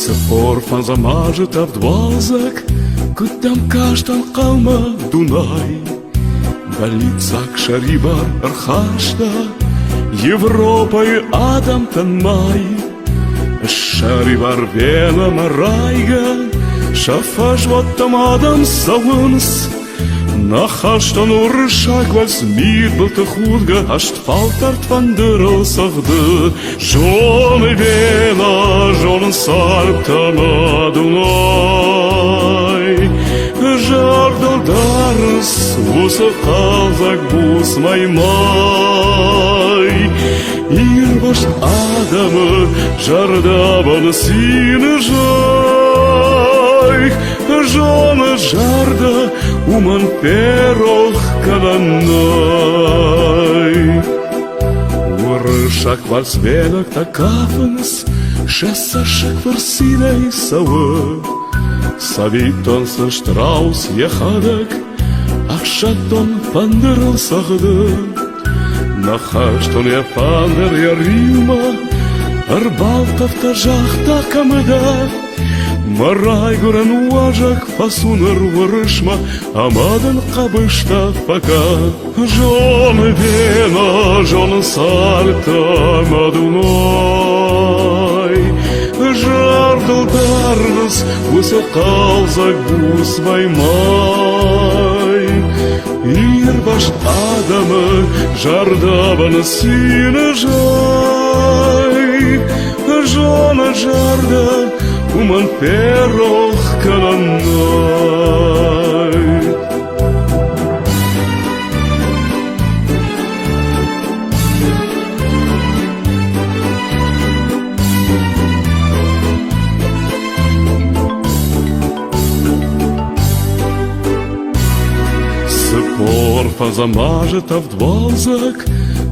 Спор замажет обдвалзак, кудам каштан қалма Дунай. Балицак шарибар архашта, Европа и адам танмай. Шарибар вена марайга, Шафаш вот там адам савынс. Нахаштан урышак вальс мир был ты худга, Аж фалтарт вандырал сахды. Жоны вена, жонын сарптама Дунай. Жардылдарыс, усы қалзак бус маймай. Ирбаш адамы, жардабаны сины жай. Жоны жарда, уман перох кананай. Урышак вальс венак такафынс, Шессашек варсинай савы. Савитон со штраус ехадак, Ахшатон пандырыл сағды. Нахаштон я пандыр я Рима, Арбалтавта жақта камыда. Марай гуран уажак фасуныр вырышма, Амадан қабышта пока. Жоны вена, жоны сальта Мадунай. Жардылдарныз, усы қалзак бус маймай. Ирбаш адамы, жардабаны сины жай. Жоны жарда, уман перох кананай. Спор замажет авдвалзак,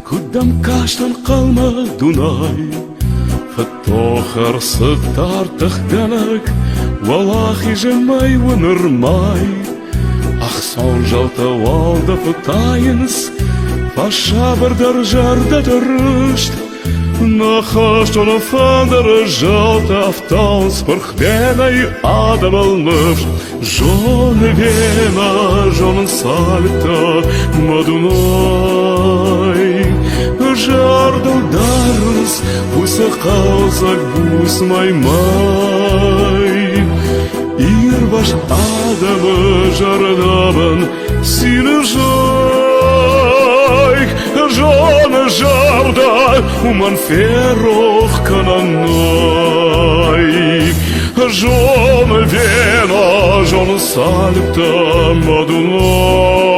Кудам каштан қалма Дунай. Фатохар сыттартық ганак, Валахи жемай вынырмай. Ах сон жалта валда фытайынс, Паша бірдар жарда дұрышт. Нахаштона фандары жалта автаунс, Пырхвенай адам алныш. Жоны вена, жонын сальта Мадунай. Жардылдарыз, усы қалзак бус маймай. Ирбаш адамы жардабын сины жай. Жоны жарда, уман ферох кананай. Жоны вена, жоны сальта Мадунай.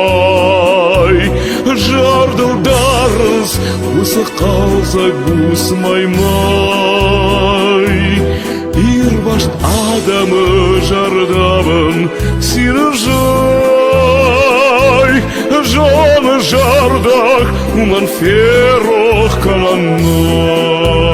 Жардылдарыз, усы қалзак бус маймай. Ирбаш адамы жардабын сины жай. Жоны жардак, уман ферох кананай.